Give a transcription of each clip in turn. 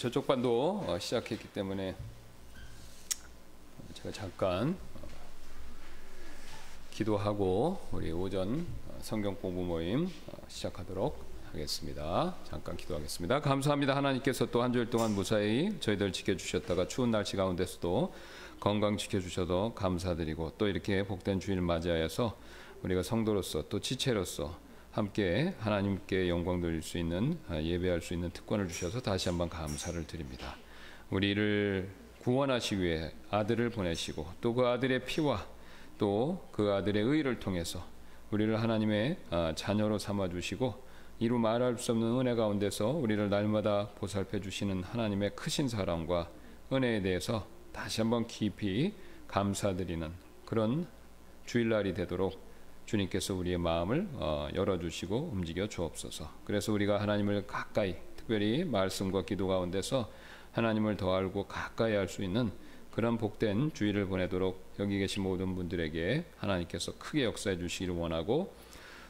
저쪽 반도 시작했기 때문에 제가 잠깐 기도하고 우리 오전 성경 공부 모임 시작하도록 하겠습니다. 잠깐 기도하겠습니다. 감사합니다. 하나님께서 또 한 주일 동안 무사히 저희들 지켜주셨다가 추운 날씨 가운데서도 건강 지켜주셔서 감사드리고, 또 이렇게 복된 주일 맞이하여서 우리가 성도로서 또 지체로서 함께 하나님께 영광 돌릴 수 있는, 예배할 수 있는 특권을 주셔서 다시 한번 감사를 드립니다. 우리를 구원하시기 위해 아들을 보내시고, 또 그 아들의 피와 또 그 아들의 의를 통해서 우리를 하나님의 자녀로 삼아주시고, 이루 말할 수 없는 은혜 가운데서 우리를 날마다 보살펴 주시는 하나님의 크신 사랑과 은혜에 대해서 다시 한번 깊이 감사드리는 그런 주일날이 되도록 주님께서 우리의 마음을 열어주시고 움직여 주옵소서. 그래서 우리가 하나님을 가까이, 특별히 말씀과 기도 가운데서 하나님을 더 알고 가까이 할 수 있는 그런 복된 주일을 보내도록 여기 계신 모든 분들에게 하나님께서 크게 역사해 주시기를 원하고,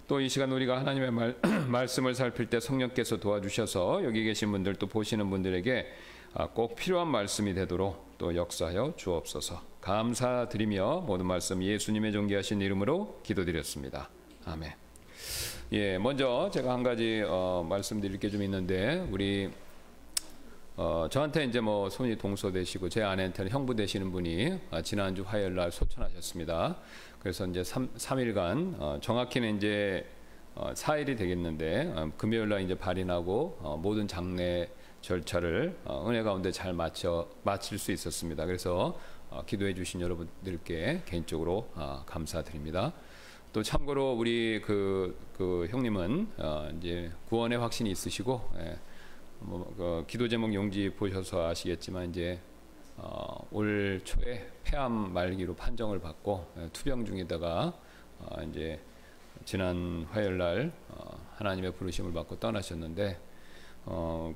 또 이 시간 우리가 하나님의 말씀을 살필 때 성령께서 도와주셔서 여기 계신 분들, 또 보시는 분들에게 꼭 필요한 말씀이 되도록 또 역사하여 주옵소서. 감사드리며 모든 말씀 예수님의 존귀하신 이름으로 기도드렸습니다. 아멘. 예, 먼저 제가 한 가지 말씀드릴 게 좀 있는데, 우리 저한테 이제 뭐 손이 동서되시고 제 아내한테는 형부 되시는 분이 지난주 화요일 날 소천하셨습니다. 그래서 이제 3일간 정확히는 이제 4일이 되겠는데, 금요일 날 이제 발인하고 모든 장례 절차를 은혜 가운데 잘 마칠 수 있었습니다. 그래서 기도해 주신 여러분들께 개인적으로 감사드립니다. 또 참고로 우리 그 형님은 이제 구원의 확신이 있으시고, 기도 제목 용지 보셔서 아시겠지만 이제 올 초에 폐암 말기로 판정을 받고 투병 중에다가 이제 지난 화요일 날 하나님의 부르심을 받고 떠나셨는데,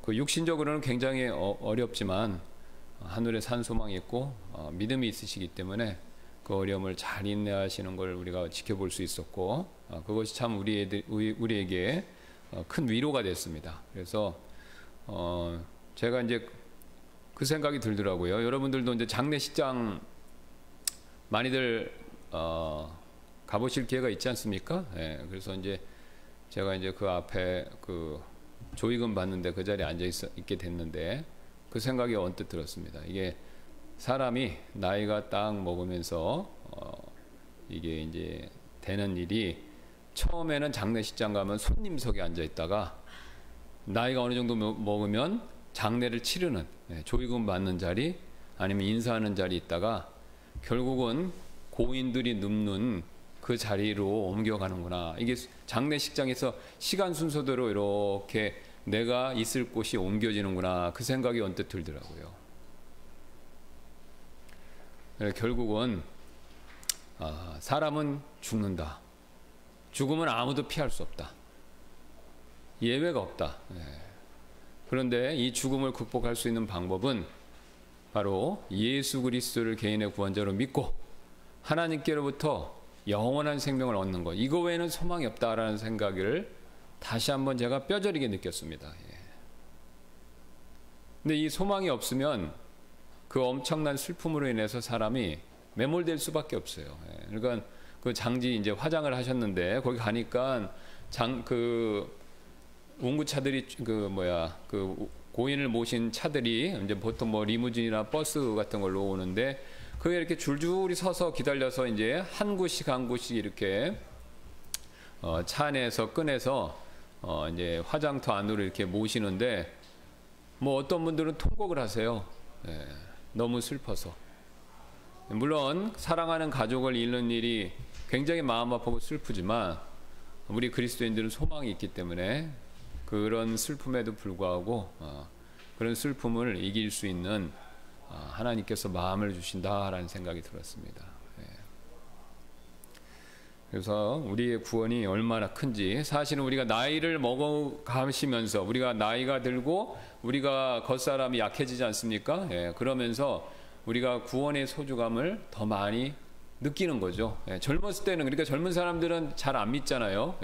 그 육신적으로는 굉장히 어렵지만 하늘에 산 소망이 있고 믿음이 있으시기 때문에 그 어려움을 잘 인내하시는 걸 우리가 지켜볼 수 있었고, 그것이 참 우리에게 큰 위로가 됐습니다. 그래서 제가 이제 그 생각이 들더라고요. 여러분들도 이제 장례식장 많이들 가보실 기회가 있지 않습니까? 예, 그래서 이제 제가 이제 그 앞에 그 조의금 받는데 그 자리에 앉아 있게 됐는데, 그 생각이 언뜻 들었습니다. 이게 사람이 나이가 딱 먹으면서 이게 이제 되는 일이, 처음에는 장례식장 가면 손님석에 앉아 있다가 나이가 어느 정도 먹으면 장례를 치르는, 조의금 받는 자리 아니면 인사하는 자리 있다가 결국은 고인들이 눕는 그 자리로 옮겨가는구나. 이게 장례식장에서 시간 순서대로 이렇게 내가 있을 곳이 옮겨지는구나. 그 생각이 언뜻 들더라고요. 결국은 사람은 죽는다. 죽음은 아무도 피할 수 없다. 예외가 없다. 그런데 이 죽음을 극복할 수 있는 방법은 바로 예수 그리스도를 개인의 구원자로 믿고 하나님께로부터 영원한 생명을 얻는 것, 이거 외에는 소망이 없다라는 생각을 다시 한번 제가 뼈저리게 느꼈습니다. 근데 이 소망이 없으면 그 엄청난 슬픔으로 인해서 사람이 매몰될 수밖에 없어요. 그러니까 그 장지 이제 화장을 하셨는데, 거기 가니까 운구차들이 그 고인을 모신 차들이 이제 보통 뭐 리무진이나 버스 같은 걸로 오는데, 그게 이렇게 줄줄이 서서 기다려서 이제 한 구씩 한 구씩 이렇게 차 안에서 꺼내서 이제 화장터 안으로 이렇게 모시는데, 뭐 어떤 분들은 통곡을 하세요. 너무 슬퍼서. 물론 사랑하는 가족을 잃는 일이 굉장히 마음 아프고 슬프지만, 우리 그리스도인들은 소망이 있기 때문에 그런 슬픔에도 불구하고 그런 슬픔을 이길 수 있는 하나님께서 마음을 주신다라는 생각이 들었습니다. 그래서 우리의 구원이 얼마나 큰지, 사실은 우리가 나이를 먹어가시면서, 우리가 나이가 들고 우리가 겉사람이 약해지지 않습니까? 그러면서 우리가 구원의 소중함을 더 많이 느끼는 거죠. 젊었을 때는, 그러니까 젊은 사람들은 잘 안 믿잖아요.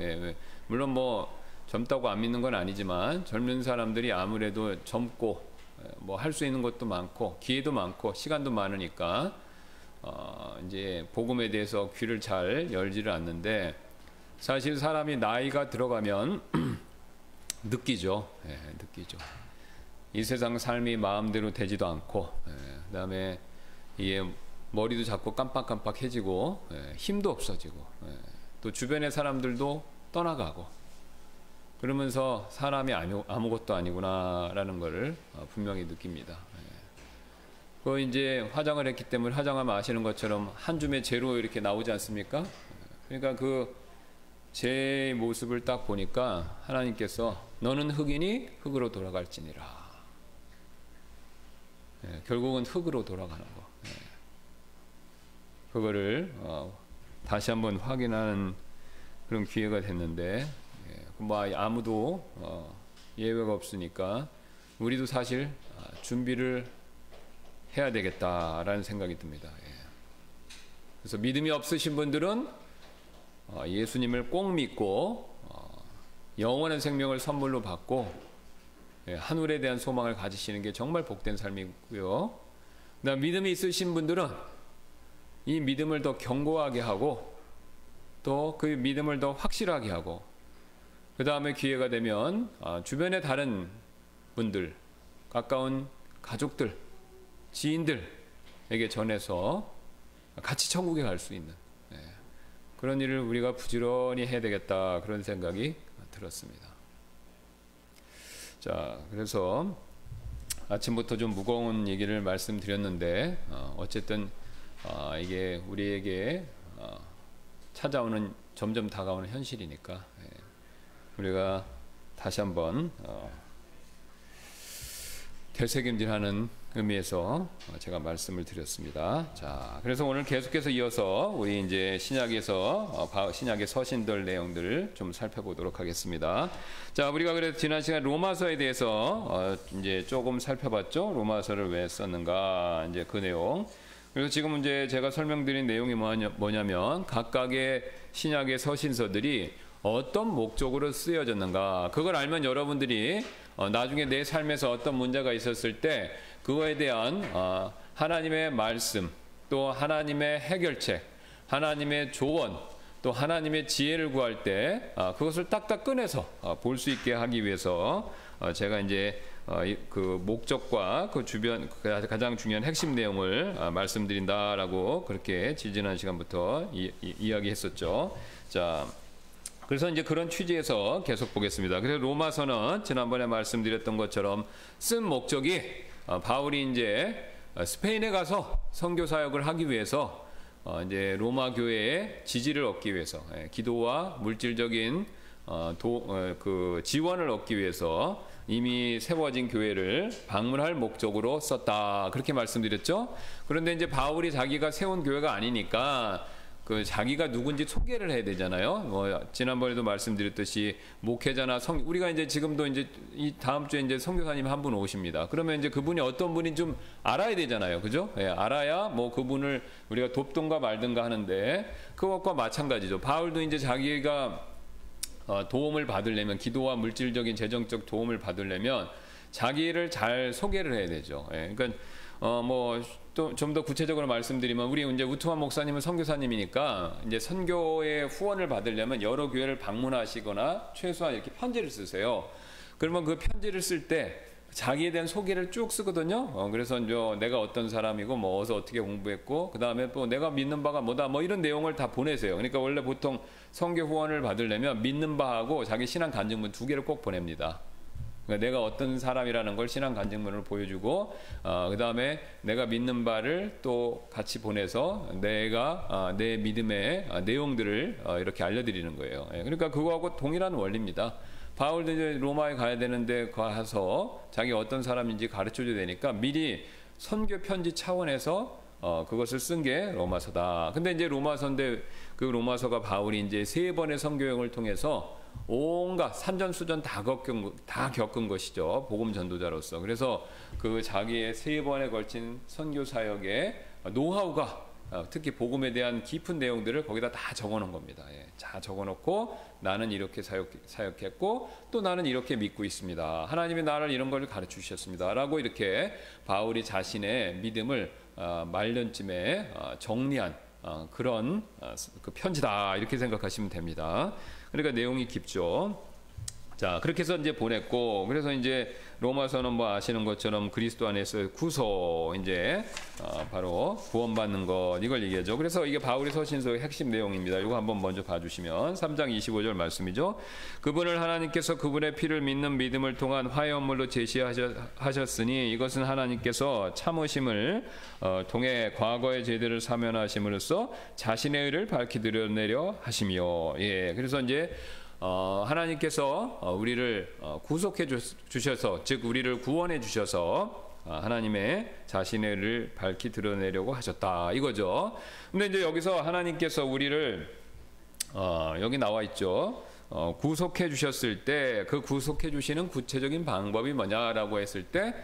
물론 뭐 젊다고 안 믿는 건 아니지만, 젊은 사람들이 아무래도 젊고 뭐 할 수 있는 것도 많고 기회도 많고 시간도 많으니까 이제 복음에 대해서 귀를 잘 열지를 않는데, 사실 사람이 나이가 들어가면 느끼죠. 느끼죠. 이 세상 삶이 마음대로 되지도 않고, 그다음에 이게 머리도 자꾸 깜빡깜빡해지고, 힘도 없어지고, 또 주변의 사람들도 떠나가고, 그러면서 사람이 아무것도 아니구나라는 것을 분명히 느낍니다. 그 이제 화장을 했기 때문에 화장하면 아시는 것처럼 한 줌의 재로 이렇게 나오지 않습니까? 그러니까 그 제 모습을 딱 보니까 하나님께서 너는 흙이니 흙으로 돌아갈지니라. 결국은 흙으로 돌아가는 거. 그거를 다시 한번 확인하는 그런 기회가 됐는데, 뭐 아무도 예외가 없으니까 우리도 사실 준비를 해야 되겠다라는 생각이 듭니다. 그래서 믿음이 없으신 분들은 예수님을 꼭 믿고 영원한 생명을 선물로 받고 하늘에 대한 소망을 가지시는 게 정말 복된 삶이고요. 그다음 믿음이 있으신 분들은 이 믿음을 더 견고하게 하고 또 그 믿음을 더 확실하게 하고, 그 다음에 기회가 되면 주변의 다른 분들, 가까운 가족들, 지인들에게 전해서 같이 천국에 갈 수 있는 그런 일을 우리가 부지런히 해야 되겠다, 그런 생각이 들었습니다. 자, 그래서 아침부터 좀 무거운 얘기를 말씀드렸는데 어쨌든 이게 우리에게 찾아오는, 점점 다가오는 현실이니까 우리가 다시 한번 되새김질하는 의미에서 제가 말씀을 드렸습니다. 자, 그래서 오늘 계속해서 이어서 우리 이제 신약의 서신들 내용들을 좀 살펴보도록 하겠습니다. 자, 우리가 그래도 지난 시간 로마서에 대해서 이제 조금 살펴봤죠. 로마서를 왜 썼는가, 이제 그 내용. 그래서 지금 이제 제가 설명드린 내용이 뭐냐면 각각의 신약의 서신서들이 어떤 목적으로 쓰여졌는가, 그걸 알면 여러분들이 나중에 내 삶에서 어떤 문제가 있었을 때 그거에 대한 하나님의 말씀, 또 하나님의 해결책, 하나님의 조언, 또 하나님의 지혜를 구할 때 그것을 딱딱 꺼내서 볼 수 있게 하기 위해서 제가 이제 그 목적과 그 주변 가장 중요한 핵심 내용을 말씀드린다라고 그렇게 지지난 시간부터 이야기했었죠. 자, 그래서 이제 그런 취지에서 계속 보겠습니다. 그래서 로마서는 지난번에 말씀드렸던 것처럼 쓴 목적이 바울이 이제 스페인에 가서 선교 사역을 하기 위해서 이제 로마 교회의 지지를 얻기 위해서, 기도와 물질적인 그 지원을 얻기 위해서 이미 세워진 교회를 방문할 목적으로 썼다, 그렇게 말씀드렸죠. 그런데 이제 바울이 자기가 세운 교회가 아니니까 그 자기가 누군지 소개를 해야 되잖아요. 뭐 지난번에도 말씀드렸듯이 목회자나 우리가 이제 지금도 이제 이 다음 주에 이제 선교사님 한 분 오십니다. 그러면 이제 그분이 어떤 분인지 좀 알아야 되잖아요, 그죠? 알아야 뭐 그분을 우리가 돕든가 말든가 하는데, 그것과 마찬가지죠. 바울도 이제 자기가 도움을 받으려면, 기도와 물질적인 재정적 도움을 받으려면 자기를 잘 소개를 해야 되죠. 그러니까 뭐 또 좀 더 구체적으로 말씀드리면, 우리 이제 우투만 목사님은 선교사님이니까 이제 선교의 후원을 받으려면 여러 교회를 방문하시거나 최소한 이렇게 편지를 쓰세요. 그러면 그 편지를 쓸 때 자기에 대한 소개를 쭉 쓰거든요. 그래서 이제 내가 어떤 사람이고 뭐 어디서 어떻게 공부했고 그 다음에 또 내가 믿는 바가 뭐다, 뭐 이런 내용을 다 보내세요. 그러니까 원래 보통 선교 후원을 받으려면 믿는 바하고 자기 신앙 간증문 2개를 꼭 보냅니다. 그러니까 내가 어떤 사람이라는 걸 신앙 간증문으로 보여주고, 그 다음에 내가 믿는 바를 또 같이 보내서 내가 내 믿음의 내용들을 이렇게 알려드리는 거예요. 그러니까 그거하고 동일한 원리입니다. 바울도 이제 로마에 가야 되는데 가서 자기 어떤 사람인지 가르쳐줘야 되니까 미리 선교 편지 차원에서 그것을 쓴 게 로마서다. 근데 이제 로마서인데 그 로마서가 바울이 이제 3번의 선교 여행을 통해서 온갖 산전수전 다 겪은 것이죠. 복음 전도자로서. 그래서 그 자기의 3번에 걸친 선교 사역의 노하우가 특히 복음에 대한 깊은 내용들을 거기다 다 적어놓은 겁니다. 다 적어놓고 나는 이렇게 사역했고 또 나는 이렇게 믿고 있습니다. 하나님이 나를 이런 걸 가르쳐 주셨습니다. 라고 이렇게 바울이 자신의 믿음을 말년쯤에 정리한 그런 그 편지다 이렇게 생각하시면 됩니다. 그러니까 내용이 깊죠. 자, 그렇게 해서 이제 보냈고, 그래서 이제 로마서는 뭐 아시는 것처럼 그리스도 안에서 구소, 이제 바로 구원받는 것 이걸 얘기하죠. 그래서 이게 바울의 서신서의 핵심 내용입니다. 이거 한번 먼저 봐주시면 3장 25절 말씀이죠. 그분을 하나님께서 그분의 피를 믿는 믿음을 통한 화해언물로 제시하셨으니 이것은 하나님께서 참으심을 통해 과거의 죄들을 사면하심으로써 자신의 의를 밝히 드러내려 하시며, 그래서 이제 하나님께서 우리를 구속해 주셔서, 즉 우리를 구원해 주셔서 하나님의 자신의 의를 밝히 드러내려고 하셨다 이거죠. 근데 이제 여기서 하나님께서 우리를 여기 나와 있죠. 구속해 주셨을 때 그 구속해 주시는 구체적인 방법이 뭐냐라고 했을 때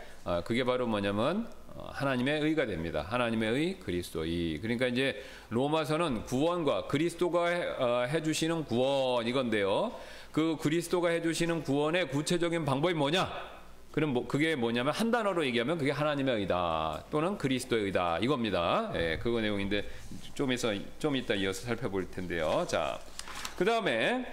그게 바로 뭐냐면 하나님의 의가 됩니다. 하나님의 의, 그리스도의. 그러니까 이제 로마서는 구원과 그리스도가 해주시는 구원 이건데요. 그 그리스도가 해주시는 구원의 구체적인 방법이 뭐냐? 그럼 그게 뭐냐면 한 단어로 얘기하면 그게 하나님의 의다 또는 그리스도의 의다 이겁니다. 그거 내용인데 좀 이따 이어서 살펴볼 텐데요. 자, 그 다음에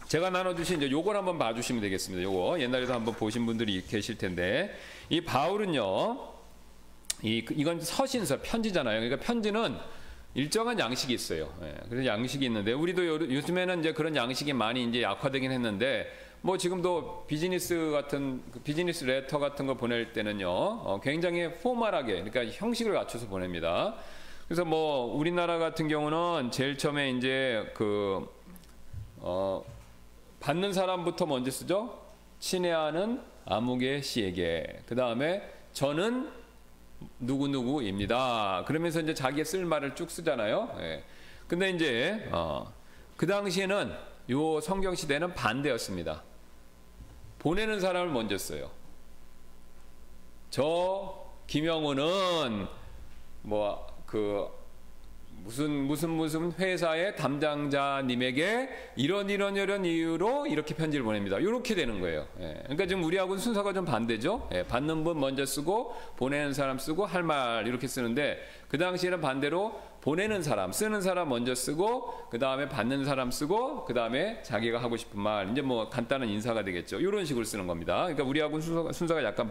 제가 나눠주신 이제 요걸 한번 봐주시면 되겠습니다. 요거 옛날에도 한번 보신 분들이 계실 텐데 이 바울은요. 이건 서신서 편지잖아요. 그러니까 편지는 일정한 양식이 있어요. 그래서 양식이 있는데 우리도 요즘에는 이제 그런 양식이 많이 이제 약화되긴 했는데 뭐 지금도 비즈니스 레터 같은 거 보낼 때는요 굉장히 포멀하게 그러니까 형식을 갖춰서 보냅니다. 그래서 뭐 우리나라 같은 경우는 제일 처음에 이제 받는 사람부터 먼저 쓰죠. 친애하는 아무개 씨에게. 그 다음에 저는 누구누구입니다. 그러면서 이제 자기의 쓸 말을 쭉 쓰잖아요. 근데 이제 그 당시에는 요 성경 시대는 반대였습니다. 보내는 사람을 먼저 써요. 저 김영우는 무슨 회사의 담당자님에게 이런 이유로 이렇게 편지를 보냅니다. 이렇게 되는 거예요. 그러니까 지금 우리하고는 순서가 좀 반대죠. 받는 분 먼저 쓰고 보내는 사람 쓰고 할 말 이렇게 쓰는데 그 당시에는 반대로 보내는 사람, 쓰는 사람 먼저 쓰고 그 다음에 받는 사람 쓰고 그 다음에 자기가 하고 싶은 말 이제 뭐 간단한 인사가 되겠죠. 이런 식으로 쓰는 겁니다. 그러니까 우리하고는 순서가 약간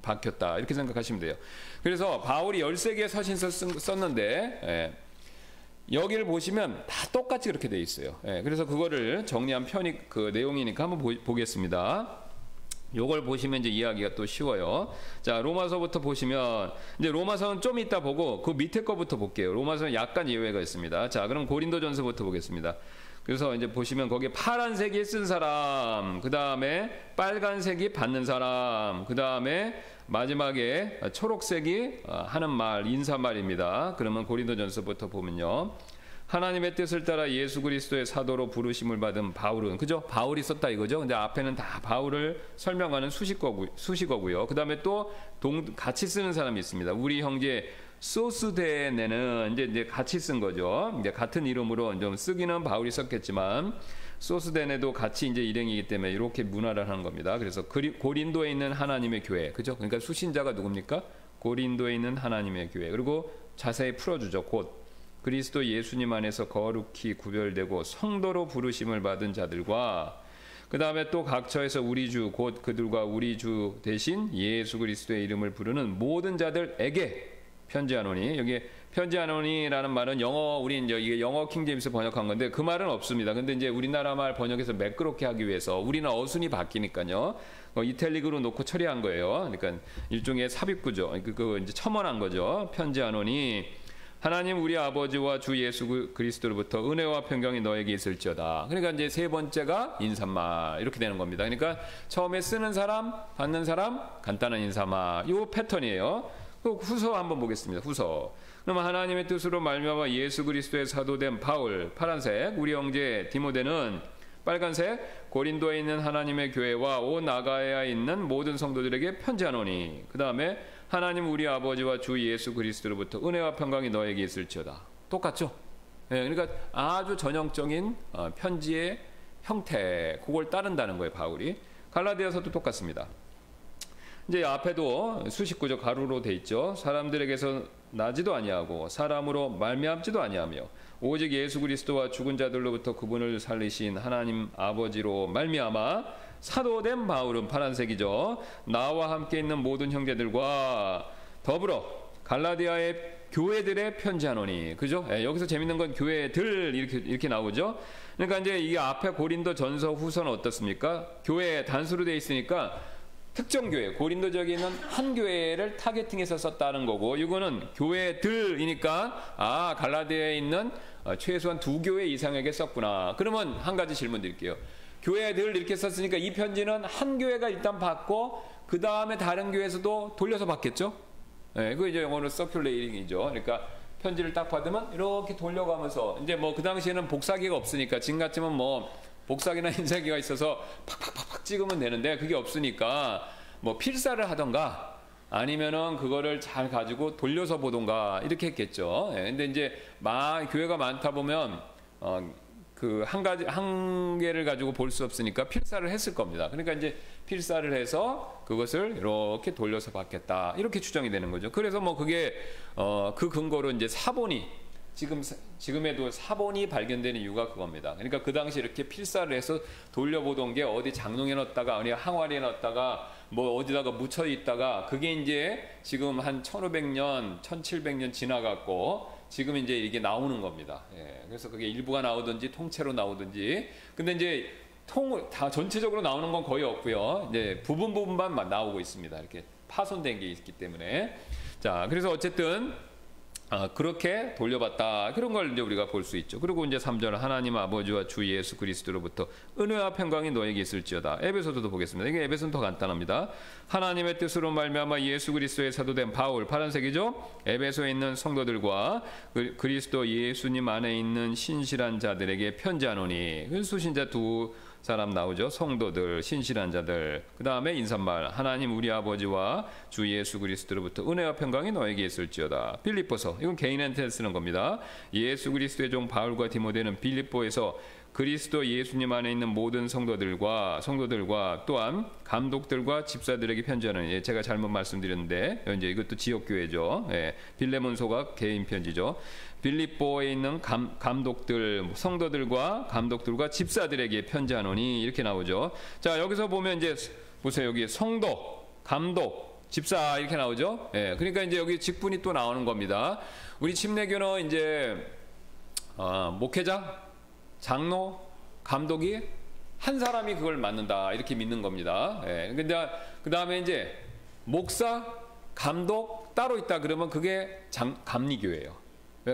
바뀌었다 이렇게 생각하시면 돼요. 그래서 바울이 13개의 서신서 썼는데 여기를 보시면 다 똑같이 그렇게 돼 있어요. 그래서 그거를 정리한 편이 그 내용이니까 한번 보겠습니다. 요걸 보시면 이제 이해하기가 또 쉬워요. 자, 로마서부터 보시면 이제 로마서는 좀 이따 보고 그 밑에 거부터 볼게요. 로마서는 약간 예외가 있습니다. 자, 그럼 고린도전서부터 보겠습니다. 그래서 이제 보시면 거기에 파란색이 쓴 사람, 그 다음에 빨간색이 받는 사람, 그 다음에 마지막에 초록색이 하는 말, 인사말입니다. 그러면 고린도전서부터 보면요. 하나님의 뜻을 따라 예수 그리스도의 사도로 부르심을 받은 바울은, 그죠? 바울이 썼다 이거죠. 근데 앞에는 다 바울을 설명하는 수식어고요. 그 다음에 또 같이 쓰는 사람이 있습니다. 우리 형제 소스데네는 이제 같이 쓴 거죠. 이제 같은 이름으로 좀 쓰기는 바울이 썼겠지만 소스데네도 같이 이제 일행이기 때문에 이렇게 문화를 하는 겁니다. 그래서 고린도에 있는 하나님의 교회, 그죠? 그러니까 수신자가 누굽니까? 고린도에 있는 하나님의 교회. 그리고 자세히 풀어주죠. 곧 그리스도 예수님 안에서 거룩히 구별되고 성도로 부르심을 받은 자들과 그 다음에 또 각처에서 우리 주 곧 그들과 우리 주 대신 예수 그리스도의 이름을 부르는 모든 자들에게 편지하노니, 여기 편지하노니라는 말은 우리 이제 이게 영어 킹제임스 번역한 건데 그 말은 없습니다. 근데 이제 우리나라 말 번역해서 매끄럽게 하기 위해서 우리는 어순이 바뀌니까요. 이탈릭으로 놓고 처리한 거예요. 그러니까 일종의 삽입구죠. 그거 이제 첨언한 거죠. 편지하노니 하나님 우리 아버지와 주 예수 그리스도로부터 은혜와 평강이 너에게 있을지어다. 그러니까 이제 세 번째가 인사말 이렇게 되는 겁니다. 그러니까 처음에 쓰는 사람, 받는 사람, 간단한 인사말. 이 패턴이에요. 후서 한번 보겠습니다. 후서. 그러면 하나님의 뜻으로 말미암아 예수 그리스도의 사도된 바울, 파란색, 우리 형제 디모데는 빨간색, 고린도에 있는 하나님의 교회와 온 아가야에 있는 모든 성도들에게 편지하노니. 그 다음에 하나님 우리 아버지와 주 예수 그리스도로부터 은혜와 평강이 너에게 있을지어다. 똑같죠? 예, 그러니까 아주 전형적인 편지의 형태, 그걸 따른다는 거예요, 바울이. 갈라디아서도 똑같습니다. 이제 앞에도 수십 구절 가로로 돼 있죠. 사람들에게서 나지도 아니하고 사람으로 말미암지도 아니하며 오직 예수 그리스도와 죽은 자들로부터 그분을 살리신 하나님 아버지로 말미암아 사도된 바울은 파란색이죠. 나와 함께 있는 모든 형제들과 더불어 갈라디아의 교회들의 편지하노니, 그죠? 예, 여기서 재밌는 건 교회들 이렇게 나오죠. 그러니까 이제 이 앞에 고린도 전서 후서는 어떻습니까? 교회 단수로 돼 있으니까 특정 교회, 고린도 지역에 있는 한 교회를 타겟팅해서 썼다는 거고, 이거는 교회들이니까 갈라디아에 있는 최소한 2교회 이상에게 썼구나. 그러면 한 가지 질문 드릴게요. 교회들 이렇게 썼으니까 이 편지는 한 교회가 일단 받고 그 다음에 다른 교회에서도 돌려서 받겠죠? 네, 그 이제 영어로 서큘레이팅이죠. 그러니까 편지를 딱 받으면 이렇게 돌려가면서, 이제 뭐 그 당시에는 복사기가 없으니까, 지금 같으면 뭐 복사기나 인쇄기가 있어서 팍팍팍팍 찍으면 되는데 그게 없으니까 뭐 필사를 하던가 아니면은 그거를 잘 가지고 돌려서 보던가 이렇게 했겠죠. 예, 근데 이제 교회가 많다 보면 그 한 개를 가지고 볼 수 없으니까 필사를 했을 겁니다. 그러니까 이제 필사를 해서 그것을 이렇게 돌려서 받겠다, 이렇게 추정이 되는 거죠. 그래서 뭐 그게 그 근거로 이제 사본이 지금에도 사본이 발견되는 이유가 그겁니다. 그러니까 그 당시 이렇게 필사를 해서 돌려보던 게 어디 장롱에 넣었다가 아니 항아리에 넣었다가 뭐 어디다가 묻혀 있다가, 그게 이제 지금 한 1500년, 1700년 지나갔고 지금 이제 이게 나오는 겁니다. 예, 그래서 그게 일부가 나오든지 통째로 나오든지. 근데 이제 다 전체적으로 나오는 건 거의 없고요. 이제 부분만 나오고 있습니다. 이렇게 파손된 게 있기 때문에. 자, 그래서 어쨌든 그렇게 돌려봤다, 그런 걸 이제 우리가 볼 수 있죠. 그리고 이제 3절, 하나님 아버지와 주 예수 그리스도로부터 은혜와 평강이 너에게 있을지어다. 에베소서도 보겠습니다. 이게 에베소는 더 간단합니다. 하나님의 뜻으로 말미암아 예수 그리스도의 사도된 바울, 파란색이죠. 에베소에 있는 성도들과 그리스도 예수님 안에 있는 신실한 자들에게 편지하노니, 그 수신자 두 사람 나오죠. 성도들, 신실한 자들. 그 다음에 인사말, 하나님 우리 아버지와 주 예수 그리스도로부터 은혜와 평강이 너에게 있을지어다. 빌립보서, 이건 개인한테 쓰는 겁니다. 예수 그리스도의 종 바울과 디모데는 빌립보에서 그리스도 예수님 안에 있는 모든 성도들과 또한 감독들과 집사들에게 편지하는, 제가 잘못 말씀드렸는데 이제 이것도 지역교회죠. 빌레몬소가 개인 편지죠. 빌립보에 있는 감독들, 성도들과 감독들과 집사들에게 편지하노니, 이렇게 나오죠. 자, 여기서 보면 이제 보세요. 여기 성도, 감독, 집사 이렇게 나오죠. 그러니까 이제 여기 직분이 또 나오는 겁니다. 우리 침례교는 이제 목회자, 장로, 감독이 한 사람이 그걸 맡는다, 이렇게 믿는 겁니다. 근데 그 다음에 이제 목사, 감독 따로 있다 그러면 그게 감리교예요.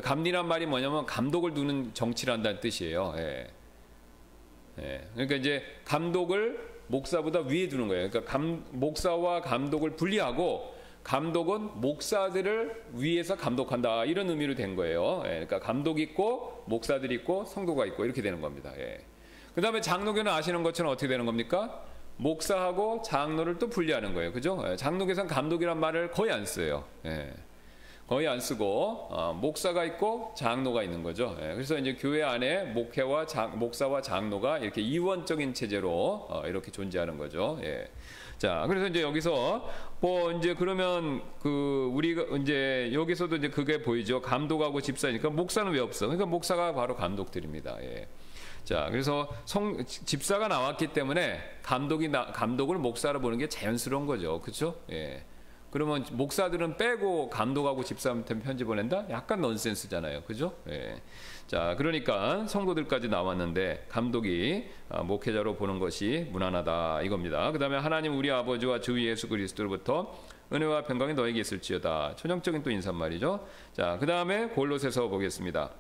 감리란 말이 뭐냐면 감독을 두는 정치를 한다는 뜻이에요. 그러니까 이제 감독을 목사보다 위에 두는 거예요. 그러니까 목사와 감독을 분리하고 감독은 목사들을 위해서 감독한다, 이런 의미로 된 거예요. 그러니까 감독이 있고 목사들이 있고 성도가 있고 이렇게 되는 겁니다. 그 다음에 장로교는 아시는 것처럼 어떻게 되는 겁니까? 목사하고 장로를 또 분리하는 거예요. 그죠? 장로교에서는 감독이란 말을 거의 안 써요. 거의 안 쓰고 목사가 있고 장로가 있는 거죠. 그래서 이제 교회 안에 목사와 장로가 이렇게 이원적인 체제로 이렇게 존재하는 거죠. 자, 그래서 이제 여기서 뭐 이제 그러면 우리가 이제 여기서도 이제 그게 보이죠. 감독하고 집사니까 목사는 왜 없어? 그러니까 목사가 바로 감독들입니다. 자, 그래서 집사가 나왔기 때문에 감독을 목사로 보는 게 자연스러운 거죠. 그렇죠? 그러면 목사들은 빼고 감독하고 집사한테 편지 보낸다? 약간 넌센스잖아요. 그죠? 자, 그러니까 성도들까지 나왔는데 감독이 목회자로 보는 것이 무난하다, 이겁니다. 그 다음에 하나님 우리 아버지와 주 예수 그리스도로부터 은혜와 평강이 너에게 있을지어다. 초정적인 또 인사말이죠. 자, 그 다음에 골로새서 보겠습니다.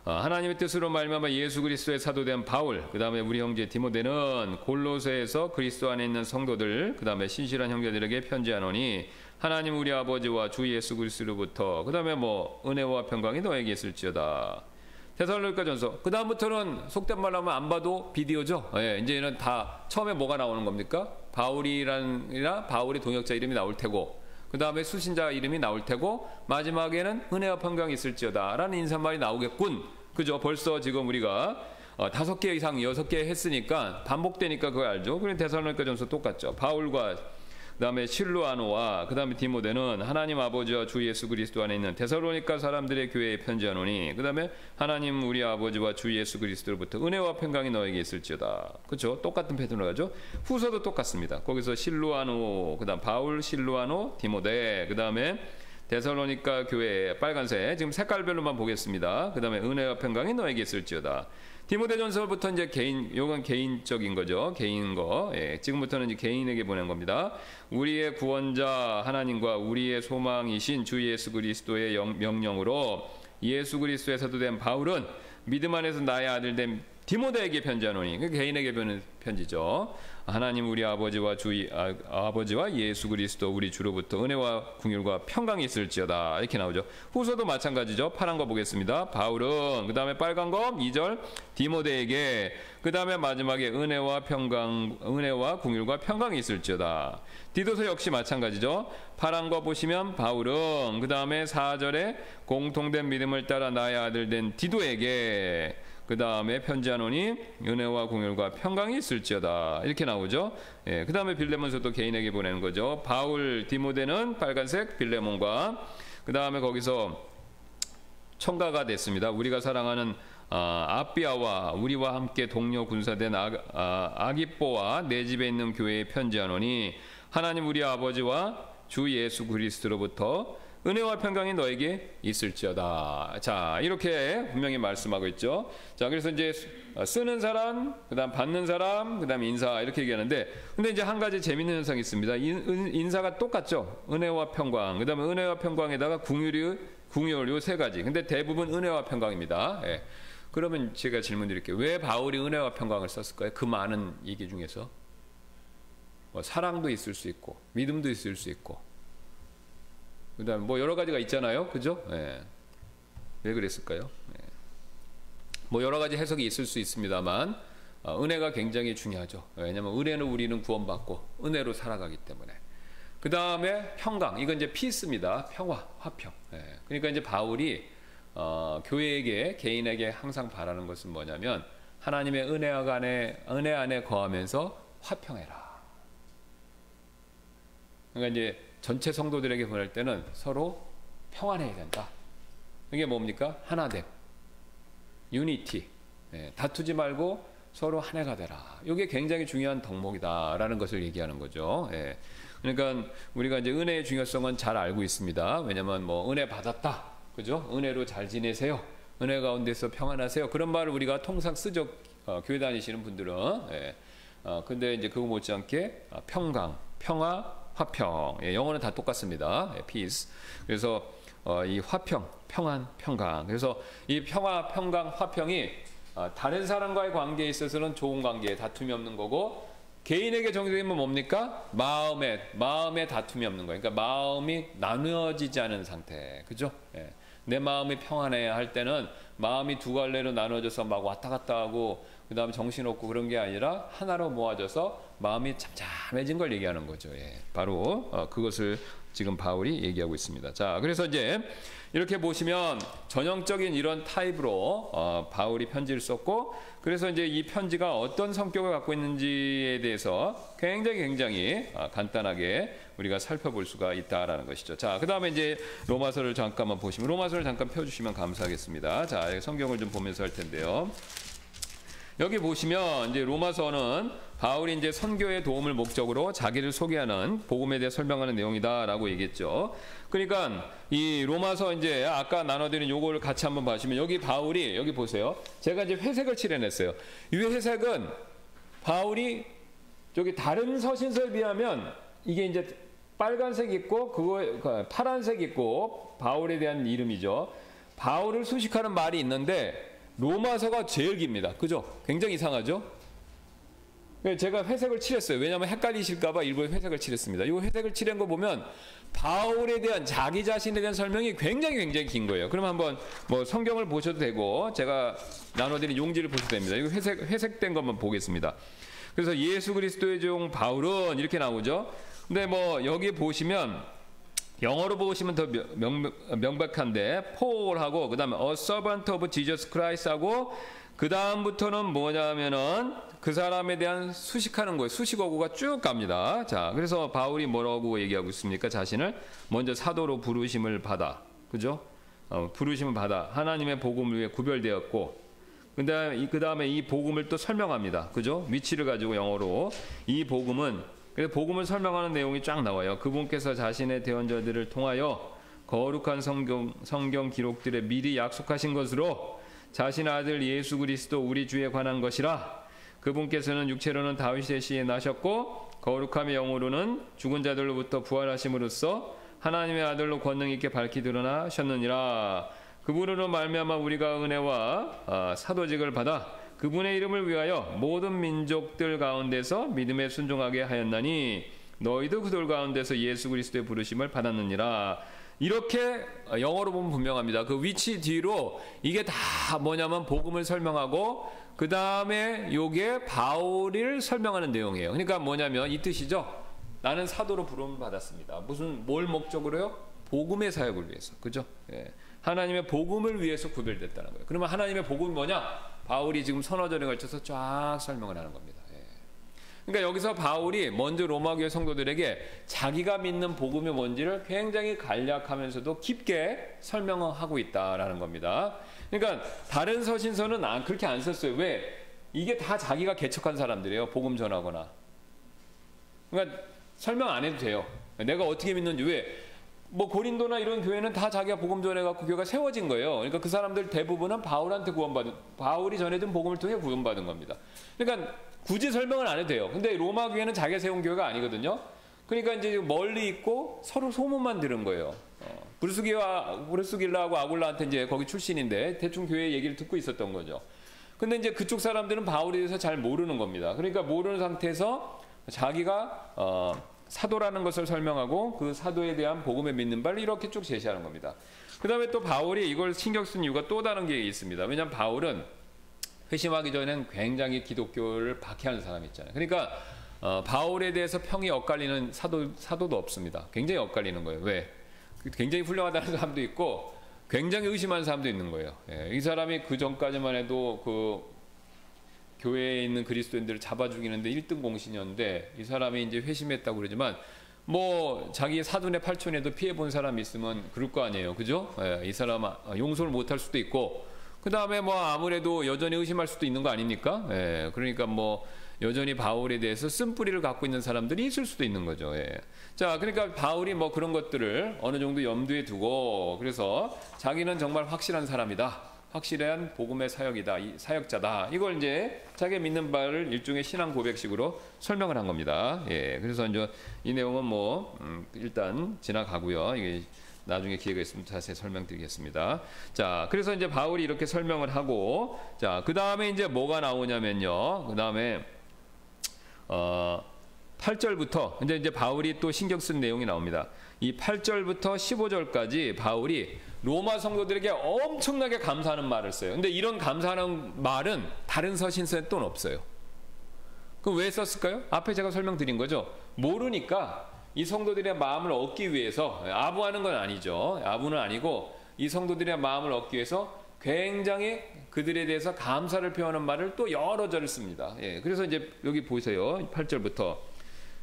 하나님의 뜻으로 말미암아 예수 그리스도의 사도된 바울, 그 다음에 우리 형제 디모데는 골로새에서 그리스도 안에 있는 성도들, 그 다음에 신실한 형제들에게 편지하노니 하나님 우리 아버지와 주 예수 그리스도로부터, 그 다음에 뭐 은혜와 평강이 너에게 있을지어다. 데살로니가전서, 그 다음부터는 속된 말로 하면 안 봐도 비디오죠. 이제는 다 처음에 뭐가 나오는 겁니까? 바울의 동역자 이름이 나올 테고, 그 다음에 수신자 이름이 나올 테고 마지막에는 은혜와 평강이 있을지어다 라는 인사말이 나오겠군. 그죠? 벌써 지금 우리가 5개 이상 6개 했으니까 반복되니까 그거 알죠? 그럼 데살로니가전서 똑같죠. 바울과 그다음에 실루아노와 그다음에 디모데는 하나님 아버지와 주 예수 그리스도 안에 있는 데살로니가 사람들의 교회에 편지하노니, 그다음에 하나님 우리 아버지와 주 예수 그리스도로부터 은혜와 평강이 너에게 있을지어다. 그렇죠? 똑같은 패턴으로 가죠. 후서도 똑같습니다. 거기서 실루아노, 그다음 바울, 실루아노, 디모데, 그다음에 데살로니가 교회 빨간색 지금 색깔별로만 보겠습니다. 그다음에 은혜와 평강이 너에게 있을지어다. 디모데전서부터 이제 요건 개인적인 거죠. 개인 거. 예, 지금부터는 이제 개인에게 보낸 겁니다. 우리의 구원자 하나님과 우리의 소망이신 주 예수 그리스도의 명령으로 예수 그리스도에서도 된 바울은 믿음 안에서 나의 아들 된 디모데에게 편지하노니, 그 개인에게 보낸 편지죠. 하나님 우리 아버지와 아버지와 예수 그리스도 우리 주로부터 은혜와 긍휼과 평강이 있을지어다. 이렇게 나오죠. 후서도 마찬가지죠. 파란 거 보겠습니다. 바울은, 그 다음에 빨간 거 2절 디모데에게, 그 다음에 마지막에 은혜와 긍휼과 평강이 있을지어다. 디도서 역시 마찬가지죠. 파란 거 보시면 바울은, 그 다음에 4절에 공통된 믿음을 따라 나의 아들 된 디도에게, 그 다음에 편지하노니 은혜와 긍휼과 평강이 있을지어다. 이렇게 나오죠. 예, 그 다음에 빌레몬서도 개인에게 보내는 거죠. 바울, 디모데는 빨간색, 빌레몬과, 그 다음에 거기서 첨가가 됐습니다. 우리가 사랑하는 아비아와 우리와 함께 동료 군사된 아기뽀와 내 집에 있는 교회에 편지하노니, 하나님 우리 아버지와 주 예수 그리스도로부터 은혜와 평강이 너에게 있을지어다. 자, 이렇게 분명히 말씀하고 있죠. 자, 그래서 이제 쓰는 사람, 그다음 받는 사람, 그다음 인사, 이렇게 얘기하는데, 근데 이제 한 가지 재밌는 현상이 있습니다. 인사가 똑같죠. 은혜와 평강, 그다음에 은혜와 평강에다가 긍휼, 요 세 가지. 근데 대부분 은혜와 평강입니다. 예. 그러면 제가 질문 드릴게요. 왜 바울이 은혜와 평강을 썼을까요? 그 많은 얘기 중에서 사랑도 있을 수 있고 믿음도 있을 수 있고, 그 다음에 뭐 여러 가지가 있잖아요. 그죠? 예. 왜 그랬을까요? 예. 뭐 여러 가지 해석이 있을 수 있습니다만, 은혜가 굉장히 중요하죠. 왜냐하면 은혜는 우리는 구원받고 은혜로 살아가기 때문에. 그 다음에 평강, 이건 이제 피스입니다. 평화, 화평. 예. 그러니까 이제 바울이 교회에게, 개인에게 항상 바라는 것은 뭐냐면, 하나님의 은혜 안에 거하면서 화평해라. 그러니까 이제 전체 성도들에게 보낼 때는 서로 평안해야 된다. 이게 뭡니까? 하나됨, 유니티. 예, 다투지 말고 서로 한 해가 되라. 이게 굉장히 중요한 덕목이다라는 것을 얘기하는 거죠. 예. 그러니까 우리가 이제 은혜의 중요성은 잘 알고 있습니다. 왜냐하면 뭐 은혜 받았다, 그죠? 은혜로 잘 지내세요. 은혜 가운데서 평안하세요. 그런 말을 우리가 통상 쓰죠. 교회 다니시는 분들은. 예. 근데 이제 그거 못지않게 평강, 평화, 화평, 예, 영어는 다 똑같습니다. 예, peace. 그래서 이 화평, 평안, 평강. 그래서 이 평화, 평강, 화평이 다른 사람과의 관계에 있어서는 좋은 관계, 다툼이 없는 거고, 개인에게 정의되면 뭡니까? 마음에 다툼이 없는 거예요. 그러니까 마음이 나누어지지 않은 상태, 그죠? 예. 내 마음이 평안해야 할 때는 마음이 두 갈래로 나눠져서 막 왔다 갔다 하고, 그 다음에 정신없고 그런 게 아니라 하나로 모아져서 마음이 잠잠해진 걸 얘기하는 거죠. 예. 바로 그것을 지금 바울이 얘기하고 있습니다. 자, 그래서 이제 이렇게 보시면 전형적인 이런 타입으로 바울이 편지를 썼고, 그래서 이제 이 편지가 어떤 성격을 갖고 있는지에 대해서 굉장히 간단하게 우리가 살펴볼 수가 있다라는 것이죠. 자, 그 다음에 이제 로마서를 잠깐만 보시면, 로마서를 잠깐 펴주시면 감사하겠습니다. 자, 성경을 좀 보면서 할 텐데요. 여기 보시면 이제 로마서는 바울이 이제 선교의 도움을 목적으로 자기를 소개하는 복음에 대해 설명하는 내용이다라고 얘기했죠. 그러니까 이 로마서 이제 아까 나눠드린 요거를 같이 한번 봐주시면, 여기 바울이, 여기 보세요. 제가 이제 회색을 칠해냈어요. 이 회색은 바울이 저기 다른 서신서에 비하면 이게 이제 빨간색 있고 그거 파란색 있고 바울에 대한 이름이죠. 바울을 수식하는 말이 있는데 로마서가 제일 깁니다. 그죠? 굉장히 이상하죠? 제가 회색을 칠했어요. 왜냐하면 헷갈리실까봐 일부러 회색을 칠했습니다. 이 회색을 칠한 거 보면 바울에 대한, 자기 자신에 대한 설명이 굉장히 긴 거예요. 그럼 한번 뭐 성경을 보셔도 되고 제가 나눠드린 용지를 보셔도 됩니다. 이거 회색된 것만 보겠습니다. 그래서 예수 그리스도의 종 바울은 이렇게 나오죠. 근데 뭐 여기 보시면 영어로 보시면 더 명백한데 Paul하고 그다음에 A servant of Jesus Christ하고 그 다음부터는 뭐냐면은 그 사람에 대한 수식하는 거예요. 수식어구가 쭉 갑니다. 자, 그래서 바울이 뭐라고 얘기하고 있습니까? 자신을 먼저 사도로 부르심을 받아, 그죠? 부르심을 받아 하나님의 복음을 위해 구별되었고, 그 다음에 이 복음을 또 설명합니다. 그죠? 위치를 가지고 영어로 이 복음은, 그래서 복음을 설명하는 내용이 쫙 나와요. 그분께서 자신의 대언자들을 통하여 거룩한 성경 기록들에 미리 약속하신 것으로 자신의 아들 예수 그리스도 우리 주에 관한 것이라. 그분께서는 육체로는 다윗의 씨에 나셨고 거룩함의 영으로는 죽은 자들로부터 부활하심으로써 하나님의 아들로 권능 있게 밝히 드러나셨느니라. 그분으로 말미암아 우리가 은혜와 사도직을 받아 그분의 이름을 위하여 모든 민족들 가운데서 믿음에 순종하게 하였나니 너희도 그들 가운데서 예수 그리스도의 부르심을 받았느니라. 이렇게 영어로 보면 분명합니다. 그 위치 뒤로 이게 다 뭐냐면 복음을 설명하고 그 다음에 요게 바울을 설명하는 내용이에요. 그러니까 뭐냐면 이 뜻이죠. 나는 사도로 부름을 받았습니다. 뭘 목적으로요? 복음의 사역을 위해서. 그죠? 예. 하나님의 복음을 위해서 구별됐다는 거예요. 그러면 하나님의 복음이 뭐냐? 바울이 지금 서너 절에 걸쳐서 쫙 설명을 하는 겁니다. 예. 그러니까 여기서 바울이 먼저 로마교회 성도들에게 자기가 믿는 복음이 뭔지를 굉장히 간략하면서도 깊게 설명하고 있다라는 겁니다. 그러니까 다른 서신서는 그렇게 안 썼어요. 왜? 이게 다 자기가 개척한 사람들이에요. 복음 전하거나. 그러니까 설명 안 해도 돼요. 내가 어떻게 믿는지. 왜? 뭐 고린도나 이런 교회는 다 자기가 복음 전해갖고 교회가 세워진 거예요. 그러니까 그 사람들 대부분은 바울한테 바울이 전해준 복음을 통해 구원받은 겁니다. 그러니까 굳이 설명을 안 해도 돼요. 근데 로마 교회는 자기가 세운 교회가 아니거든요. 그러니까 이제 멀리 있고 서로 소문만 들은 거예요. 브루스길라하고 아굴라한테 이제 거기 출신인데 대충 교회 얘기를 듣고 있었던 거죠. 근데 이제 그쪽 사람들은 바울에 대해서 잘 모르는 겁니다. 그러니까 모르는 상태에서 자기가 사도라는 것을 설명하고 그 사도에 대한 복음에 믿는 바를 이렇게 쭉 제시하는 겁니다. 그 다음에 또 바울이 이걸 신경 쓴 이유가 또 다른 게 있습니다. 왜냐하면 바울은 회심하기 전에는 굉장히 기독교를 박해하는 사람이 있잖아요. 그러니까 바울에 대해서 평이 엇갈리는 사도도 없습니다. 굉장히 엇갈리는 거예요. 왜? 굉장히 훌륭하다는 사람도 있고 굉장히 의심하는 사람도 있는 거예요. 예, 이 사람이 그 전까지만 해도 그 교회에 있는 그리스도인들을 잡아 죽이는데 1등 공신이었는데 이 사람이 이제 회심했다고 그러지만 뭐 자기 사돈의 팔촌에도 피해 본 사람이 있으면 그럴 거 아니에요. 그죠? 예, 이 사람 용서를 못 할 수도 있고 그 다음에 뭐 아무래도 여전히 의심할 수도 있는 거 아닙니까? 예, 그러니까 뭐 여전히 바울에 대해서 쓴뿌리를 갖고 있는 사람들이 있을 수도 있는 거죠. 예. 자, 그러니까 바울이 뭐 그런 것들을 어느 정도 염두에 두고 그래서 자기는 정말 확실한 사람이다. 확실한 복음의 사역이다. 사역자다. 이걸 이제 자기가 믿는 바를 일종의 신앙 고백식으로 설명을 한 겁니다. 예. 그래서 이제 이 내용은 뭐 일단 지나가고요. 이게 나중에 기회가 있으면 자세히 설명드리겠습니다. 자, 그래서 이제 바울이 이렇게 설명을 하고, 자, 그 다음에 이제 뭐가 나오냐면요. 그 다음에 8절부터 이제 바울이 또 신경 쓴 내용이 나옵니다. 이 8절부터 15절까지 바울이 로마 성도들에게 엄청나게 감사하는 말을 써요. 근데 이런 감사하는 말은 다른 서신서에 또 없어요. 그럼 왜 썼을까요? 앞에 제가 설명드린 거죠. 모르니까 이 성도들의 마음을 얻기 위해서, 아부하는 건 아니죠. 아부는 아니고 이 성도들의 마음을 얻기 위해서 굉장히 그들에 대해서 감사를 표하는 말을 또 여러 절을 씁니다. 예, 그래서 이제 여기 보세요. 8절부터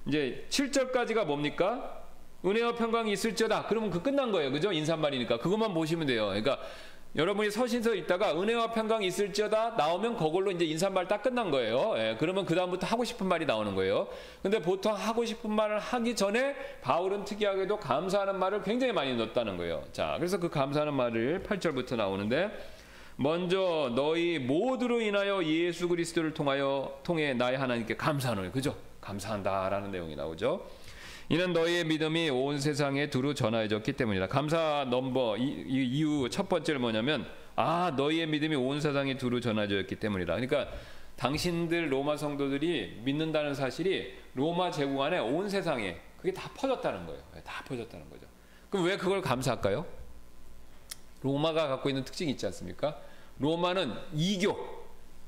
이제 7절까지가 뭡니까? 은혜와 평강이 있을지어다. 그러면 그 끝난 거예요. 그죠? 인사말이니까. 그것만 보시면 돼요. 그러니까 여러분이 서신서 있다가 은혜와 평강이 있을지어다 나오면 그걸로 이제 인사말 딱 끝난 거예요. 예, 그러면 그 다음부터 하고 싶은 말이 나오는 거예요. 근데 보통 하고 싶은 말을 하기 전에 바울은 특이하게도 감사하는 말을 굉장히 많이 넣었다는 거예요. 자, 그래서 그 감사하는 말을 8절부터 나오는데 먼저 너희 모두로 인하여 예수 그리스도를 통해 나의 하나님께 감사하노니. 그죠? 감사한다라는 내용이 나오죠. 이는 너희의 믿음이 온 세상에 두루 전하여졌기 때문이다. 감사 넘버 이유 첫 번째는 뭐냐면 너희의 믿음이 온 세상에 두루 전하여졌기 때문이다. 그러니까 당신들 로마 성도들이 믿는다는 사실이 로마 제국 안에 온 세상에 그게 다 퍼졌다는 거예요. 다 퍼졌다는 거죠. 그럼 왜 그걸 감사할까요? 로마가 갖고 있는 특징이 있지 않습니까? 로마는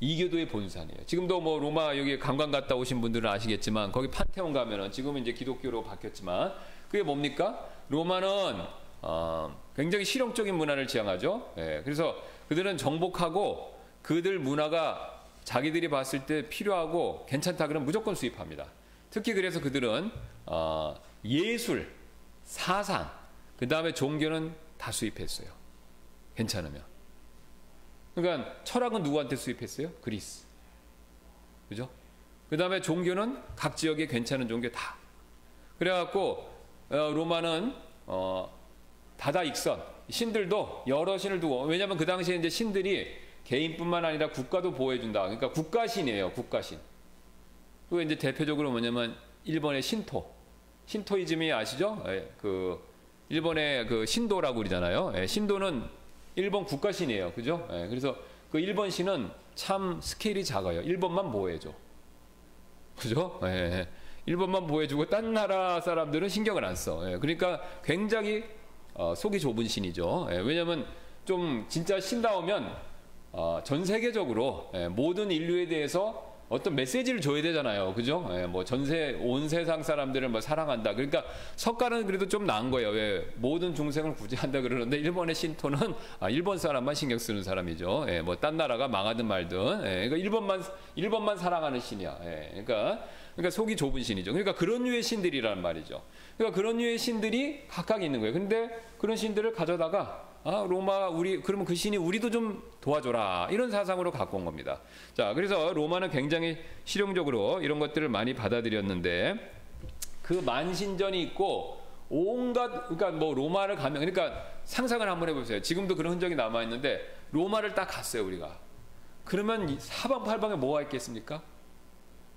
이교도의 본산이에요. 지금도 뭐 로마 여기 관광 갔다 오신 분들은 아시겠지만 거기 판테온 가면은 지금은 이제 기독교로 바뀌었지만 그게 뭡니까? 로마는 굉장히 실용적인 문화를 지향하죠. 예, 그래서 그들은 정복하고 그들 문화가 자기들이 봤을 때 필요하고 괜찮다 그러면 무조건 수입합니다. 특히 그래서 그들은 예술, 사상, 그 다음에 종교는 다 수입했어요. 괜찮으면. 그러니까 철학은 누구한테 수입했어요? 그리스. 그죠? 그 다음에 종교는 각 지역에 괜찮은 종교 다. 그래갖고 로마는 다다익선, 신들도 여러 신을 두고, 왜냐하면 그 당시에 이제 신들이 개인뿐만 아니라 국가도 보호해준다. 그러니까 국가신이에요, 국가신. 그 이제 대표적으로 뭐냐면 일본의 신토이즘이 아시죠? 그 일본의 그 신도라고 그러잖아요. 신도는 일본 국가신이에요, 그죠? 그래서 그 일본 신은 참 스케일이 작아요. 일본만 보호해줘, 그죠? 일본만 보호해주고 딴 나라 사람들은 신경을 안 써. 그러니까 굉장히 속이 좁은 신이죠. 왜냐하면 좀 진짜 신다우면 전 세계적으로 모든 인류에 대해서 어떤 메시지를 줘야 되잖아요, 그죠? 뭐 온 세상 사람들을 뭐 사랑한다. 그러니까 석가는 그래도 좀 나은 거예요. 왜 모든 중생을 구제한다 그러는데 일본의 신토는 일본 사람만 신경 쓰는 사람이죠. 뭐 딴 나라가 망하든 말든, 그러니까 일본만 사랑하는 신이야. 그러니까 속이 좁은 신이죠. 그러니까 그런 류의 신들이란 말이죠. 그러니까 그런 류의 신들이 각각 있는 거예요. 근데 그런 신들을 가져다가 로마 그러면 그 신이 우리도 좀 도와줘라, 이런 사상으로 갖고 온 겁니다. 자, 그래서 로마는 굉장히 실용적으로 이런 것들을 많이 받아들였는데, 그 만신전이 있고 온갖, 그러니까 뭐 로마를 가면, 그러니까 상상을 한번 해보세요. 지금도 그런 흔적이 남아 있는데 로마를 딱 갔어요, 우리가. 그러면 사방팔방에 뭐가 있겠습니까?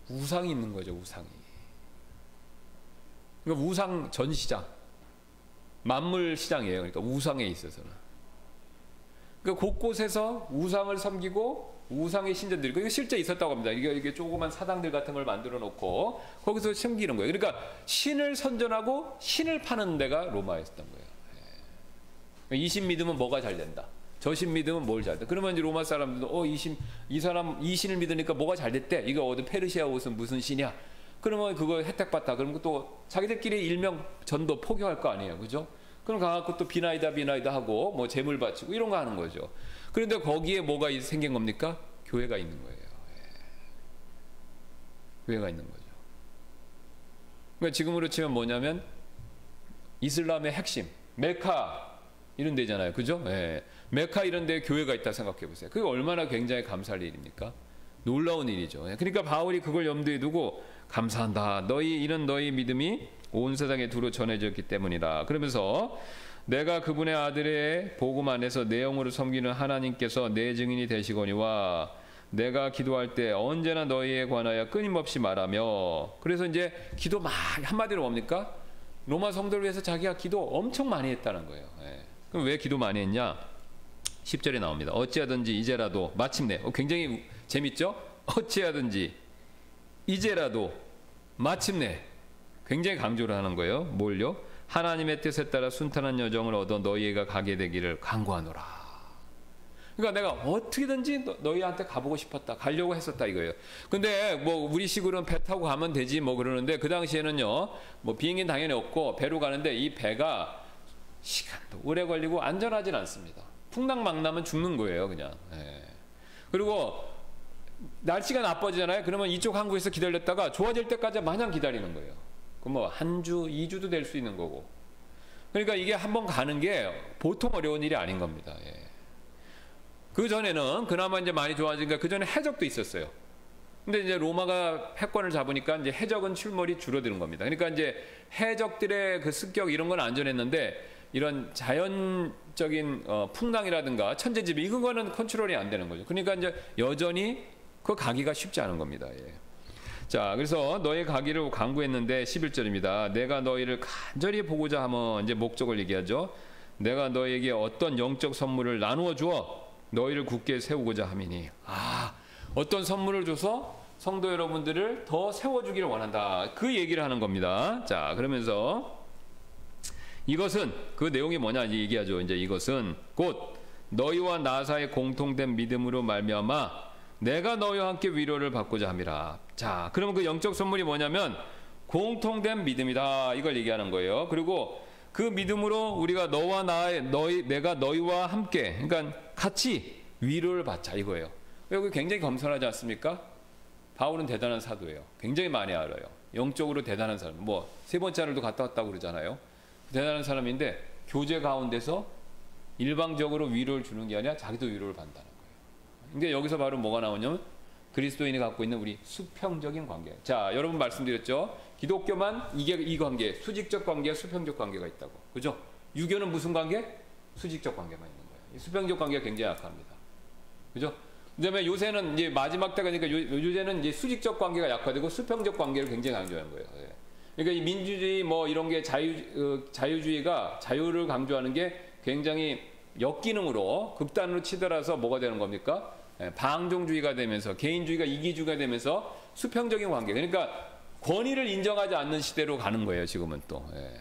우상이 있는 거죠, 우상이. 그러니까 우상 전시장, 만물 시장이에요. 그러니까 우상에 있어서는. 그러니까 곳곳에서 우상을 섬기고 우상의 신전들이, 이거 실제 있었다고 합니다. 이게 조그만 사당들 같은 걸 만들어 놓고 거기서 섬기는 거예요. 그러니까 신을 선전하고 신을 파는 데가 로마였던 거예요. 이 신 믿으면 뭐가 잘 된다, 저 신 믿으면 뭘 잘 돼. 그러면 이제 로마 사람들도 이 사람 이 신을 믿으니까 뭐가 잘 됐대. 이거 어디 페르시아 옷은 무슨 신이야? 그러면 그거 혜택받다. 그러면 또 자기들끼리 일명 전도 포교할 거 아니에요, 그죠? 그럼 가갖고 또 비나이다 하고 뭐 재물 바치고 이런 거 하는 거죠. 그런데 거기에 뭐가 생긴 겁니까? 교회가 있는 거예요. 교회가 있는 거죠. 그러니까 지금으로 치면 뭐냐면 이슬람의 핵심 메카 이런 데잖아요, 그죠? 메카 이런 데 교회가 있다 생각해 보세요. 그게 얼마나 굉장히 감사할 일입니까? 놀라운 일이죠. 그러니까 바울이 그걸 염두에 두고 감사한다. 이는 너희 믿음이 온 세상에 두루 전해졌기 때문이다. 그러면서 내가 그분의 아들의 복음 안에서 내 영으로 섬기는 하나님께서 내 증인이 되시거니와 내가 기도할 때 언제나 너희에 관하여 끊임없이 말하며. 그래서 이제 기도 한마디로 뭡니까? 로마 성도를 위해서 자기가 기도 엄청 많이 했다는 거예요. 그럼 왜 기도 많이 했냐? 10절에 나옵니다. 어찌하든지 이제라도, 마침내, 굉장히 재밌죠? 어찌하든지 이제라도 마침내, 굉장히 강조를 하는 거예요. 뭘요? 하나님의 뜻에 따라 순탄한 여정을 얻어 너희가 가게 되기를 간구하노라. 그러니까 내가 어떻게든지 너희한테 가보고 싶었다, 가려고 했었다 이거예요. 근데 뭐 우리 식으로는 배 타고 가면 되지 뭐 그러는데, 그 당시에는요 뭐 비행기는 당연히 없고 배로 가는데 이 배가 시간도 오래 걸리고 안전하진 않습니다. 풍랑망나면 죽는 거예요, 그냥. 그리고 날씨가 나빠지잖아요. 그러면 이쪽 항구에서 기다렸다가 좋아질 때까지 마냥 기다리는 거예요. 그럼 뭐 한 주, 2주도 될 수 있는 거고. 그러니까 이게 한번 가는 게 보통 어려운 일이 아닌 겁니다. 그 전에는 그나마 이제 많이 좋아지니까 그 전에 해적도 있었어요. 근데 이제 로마가 패권을 잡으니까 이제 해적은 출몰이 줄어드는 겁니다. 그러니까 이제 해적들의 그 습격 이런 건 안전했는데 이런 자연적인 풍랑이라든가 천재지변 이런 거는 컨트롤이 안 되는 거죠. 그러니까 이제 여전히 그 가기가 쉽지 않은 겁니다. 자, 그래서 너희 가기를 강구했는데 11절입니다. 내가 너희를 간절히 보고자 하면, 이제 목적을 얘기하죠. 내가 너희에게 어떤 영적 선물을 나누어 주어 너희를 굳게 세우고자 함이니. 어떤 선물을 줘서 성도 여러분들을 더 세워주기를 원한다. 그 얘기를 하는 겁니다. 자, 그러면서 이것은, 그 내용이 뭐냐 얘기하죠. 이제 이것은 곧 너희와 나 사이에 공통된 믿음으로 말미암아 내가 너희와 함께 위로를 받고자 함이라. 자, 그러면 그 영적 선물이 뭐냐면 공통된 믿음이다, 이걸 얘기하는 거예요. 그리고 그 믿음으로 우리가 내가 너희와 함께, 그러니까 같이 위로를 받자 이거예요. 여기 굉장히 겸손하지 않습니까? 바울은 대단한 사도예요. 굉장히 많이 알아요. 영적으로 대단한 사람. 뭐 세 번째 하늘도 갔다 왔다고 그러잖아요. 대단한 사람인데 교제 가운데서 일방적으로 위로를 주는 게 아니라 자기도 위로를 받는다는 거예요. 그러니까 여기서 바로 뭐가 나오냐면 그리스도인이 갖고 있는 우리 수평적인 관계. 자, 여러분 말씀드렸죠? 기독교만 이게 이 관계, 수직적 관계와 수평적 관계가 있다고. 그죠? 유교는 무슨 관계? 수직적 관계만 있는 거예요. 수평적 관계가 굉장히 약합니다. 그죠? 그다음에 요새는 이제 마지막 때가 그러니까 요새는 이제 수직적 관계가 약화되고 수평적 관계를 굉장히 강조하는 거예요. 예. 그러니까 이 민주주의 뭐 이런 게 자유주의가 자유를 강조하는 게 굉장히 역기능으로 극단으로 치달아서 뭐가 되는 겁니까? 예, 방종주의가 되면서 개인주의가 이기주의가 되면서 수평적인 관계. 그러니까 권위를 인정하지 않는 시대로 가는 거예요. 지금은 또. 예.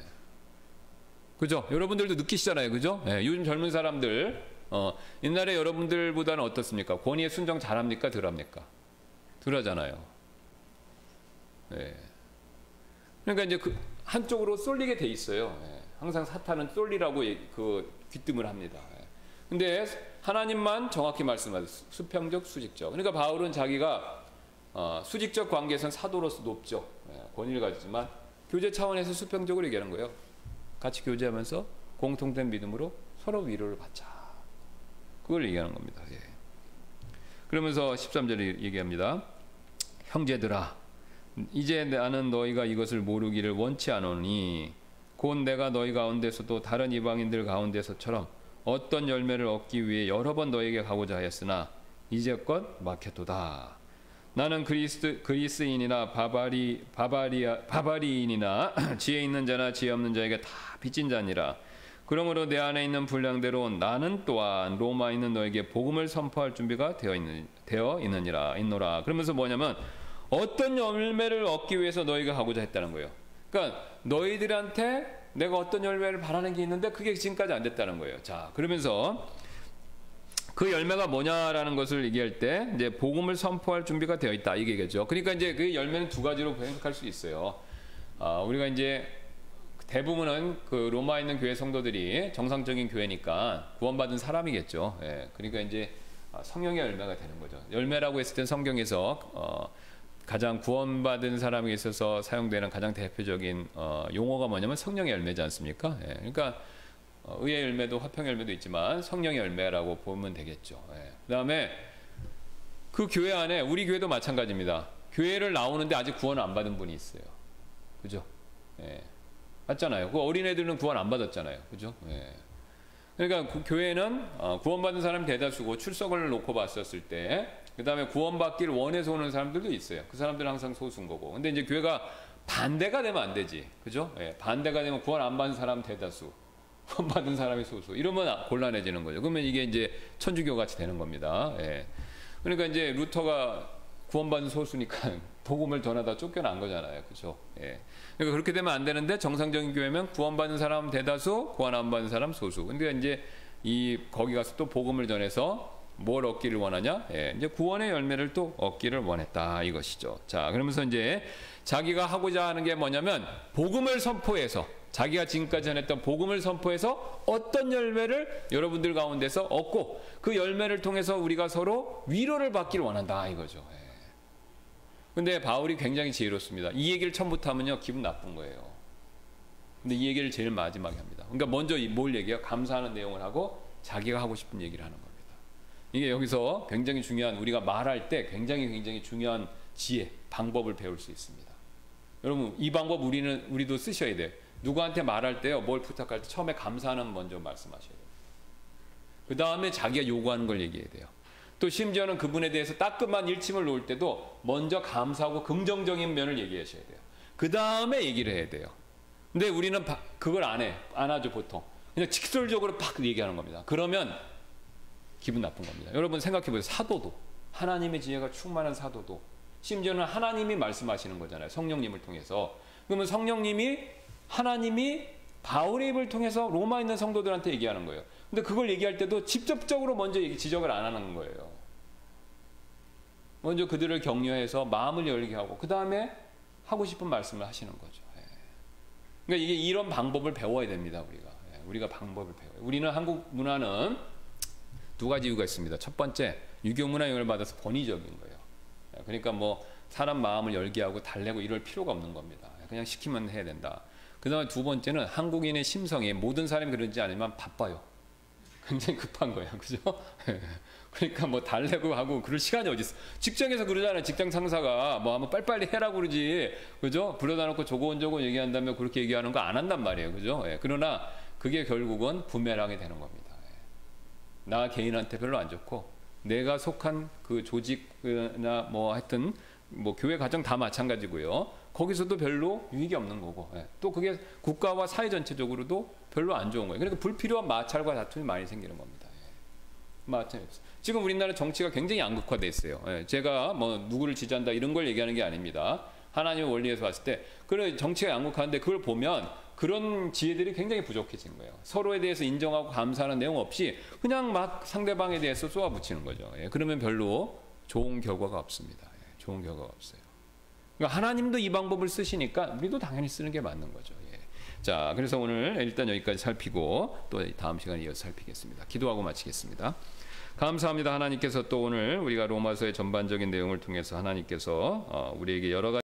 그죠? 여러분들도 느끼시잖아요. 그죠? 예, 요즘 젊은 사람들 옛날에 여러분들보다는 어떻습니까? 권위에 순종 잘합니까? 덜합니까? 덜하잖아요. 예. 그러니까 이제 그 한쪽으로 쏠리게 돼 있어요. 예. 항상 사탄은 쏠리라고 그 귀뜸을 합니다. 예. 근데 하나님만 정확히 말씀하세요. 수평적, 수직적. 그러니까 바울은 자기가 수직적 관계에서는 사도로서 높죠. 예. 권위를 가지지만 교제 차원에서 수평적으로 얘기하는 거예요. 같이 교제하면서 공통된 믿음으로 서로 위로를 받자. 그걸 얘기하는 겁니다. 예. 그러면서 13절에 얘기합니다. 형제들아, 이제 나는 너희가 이것을 모르기를 원치 않으니 곧 내가 너희 가운데서도 다른 이방인들 가운데서처럼 어떤 열매를 얻기 위해 여러 번 너에게 가고자 하였으나 이제껏 막혔도다. 나는 그리스인이나 바바리인이나 지혜 있는 자나 지혜 없는 자에게 다 빚진 자니라. 그러므로 내 안에 있는 분량대로 나는 또한 로마에 있는 너에게 복음을 선포할 준비가 되어 있노라. 그러면서 뭐냐면 어떤 열매를 얻기 위해서 너희가 하고자 했다는 거예요. 그러니까 너희들한테 내가 어떤 열매를 바라는 게 있는데 그게 지금까지 안 됐다는 거예요. 자, 그러면서 그 열매가 뭐냐라는 것을 얘기할 때 이제 복음을 선포할 준비가 되어 있다 이게 얘기죠. 그러니까 이제 그 열매는 두 가지로 해석할 수 있어요. 우리가 이제 대부분은 그 로마에 있는 교회 성도들이 정상적인 교회니까 구원받은 사람이겠죠. 예, 그러니까 이제 성령의 열매가 되는 거죠. 열매라고 했을 땐 성경에서 가장 구원받은 사람에 있어서 사용되는 가장 대표적인 용어가 뭐냐면 성령의 열매지 않습니까? 예, 그러니까 의의 열매도 화평의 열매도 있지만 성령의 열매라고 보면 되겠죠. 예. 그다음에 그 교회 안에 우리 교회도 마찬가지입니다. 교회를 나오는데 아직 구원을 안 받은 분이 있어요. 그죠? 예. 맞잖아요. 그 어린애들은 구원 안 받았잖아요. 그죠? 예. 그러니까 그 교회는 구원받은 사람이 대다수고 출석을 놓고 봤었을 때 그 다음에 구원받기를 원해서 오는 사람들도 있어요. 그 사람들은 항상 소수인 거고. 근데 이제 교회가 반대가 되면 안 되지. 그죠? 예. 반대가 되면 구원 안 받은 사람 대다수, 구원 받은 사람이 소수. 이러면 곤란해지는 거죠. 그러면 이게 이제 천주교 같이 되는 겁니다. 예. 그러니까 이제 루터가 구원받은 소수니까 복음을 전하다 쫓겨난 거잖아요. 그죠? 예. 그러니까 그렇게 되면 안 되는데 정상적인 교회면 구원받은 사람 대다수, 구원 안 받은 사람 소수. 근데 이제 거기 가서 또 복음을 전해서 뭘 얻기를 원하냐? 예, 이제 구원의 열매를 또 얻기를 원했다 이것이죠. 자, 그러면서 이제 자기가 하고자 하는 게 뭐냐면 복음을 선포해서 자기가 지금까지 전했던 복음을 선포해서 어떤 열매를 여러분들 가운데서 얻고 그 열매를 통해서 우리가 서로 위로를 받기를 원한다 이거죠. 예. 근데 바울이 굉장히 지혜롭습니다. 이 얘기를 처음부터 하면요 기분 나쁜 거예요. 근데 이 얘기를 제일 마지막에 합니다. 그러니까 먼저 뭘 얘기해요? 감사하는 내용을 하고 자기가 하고 싶은 얘기를 하는 겁니다. 이게 여기서 굉장히 중요한 우리가 말할 때 굉장히 중요한 지혜, 방법을 배울 수 있습니다. 여러분 이 방법 우리도 쓰셔야 돼요. 누구한테 말할 때요 뭘 부탁할 때 처음에 감사하는 먼저 말씀하셔야 돼요. 그 다음에 자기가 요구하는 걸 얘기해야 돼요. 또 심지어는 그분에 대해서 따끔한 일침을 놓을 때도 먼저 감사하고 긍정적인 면을 얘기하셔야 돼요. 그 다음에 얘기를 해야 돼요. 근데 우리는 그걸 안 하죠 보통. 그냥 직설적으로 팍 얘기하는 겁니다. 그러면 기분 나쁜 겁니다. 여러분 생각해 보세요. 사도도 하나님의 지혜가 충만한 사도도 심지어는 하나님이 말씀하시는 거잖아요. 성령님을 통해서. 그러면 하나님이 바울의 입을 통해서 로마에 있는 성도들한테 얘기하는 거예요. 근데 그걸 얘기할 때도 직접적으로 먼저 지적을 안 하는 거예요. 먼저 그들을 격려해서 마음을 열게 하고 그 다음에 하고 싶은 말씀을 하시는 거죠. 그러니까 이게 이런 방법을 배워야 됩니다. 우리가 방법을 배워요. 우리는 한국 문화는 두 가지 이유가 있습니다. 첫 번째, 유교 문화 영향을 받아서 권위적인 거예요. 그러니까 뭐 사람 마음을 열게 하고 달래고 이럴 필요가 없는 겁니다. 그냥 시키면 해야 된다. 그 다음에 두 번째는 한국인의 심성이 모든 사람이 그러지 않으면 바빠요. 굉장히 급한 거예요. 그죠? 그러니까 뭐 달래고 하고 그럴 시간이 어디 있어. 직장에서 그러잖아요. 직장 상사가 뭐 한번 빨리빨리 해라고 그러지. 그죠? 불러다 놓고 조곤조곤 얘기한다면 그렇게 얘기하는 거 안 한단 말이에요. 그죠? 그러나 그게 결국은 부메랑이 되는 겁니다. 나 개인한테 별로 안 좋고 내가 속한 그 조직이나 뭐 하여튼 뭐 교회 가정 다 마찬가지고요. 거기서도 별로 유익이 없는 거고 또 그게 국가와 사회 전체적으로도 별로 안 좋은 거예요. 그러니까 불필요한 마찰과 다툼이 많이 생기는 겁니다. 마찰이 없어요. 지금 우리나라 정치가 굉장히 양극화돼 있어요. 제가 뭐 누구를 지지한다 이런 걸 얘기하는 게 아닙니다. 하나님의 원리에서 봤을 때 그런 정치가 양극화인데 그걸 보면 그런 지혜들이 굉장히 부족해진 거예요. 서로에 대해서 인정하고 감사하는 내용 없이 그냥 막 상대방에 대해서 쏘아붙이는 거죠. 그러면 별로 좋은 결과가 없습니다. 좋은 결과가 없어요. 그러니까 하나님도 이 방법을 쓰시니까 우리도 당연히 쓰는 게 맞는 거죠. 자, 그래서 오늘 일단 여기까지 살피고 또 다음 시간에 이어서 살피겠습니다. 기도하고 마치겠습니다. 감사합니다. 하나님께서 또 오늘 우리가 로마서의 전반적인 내용을 통해서 하나님께서 우리에게 여러 가지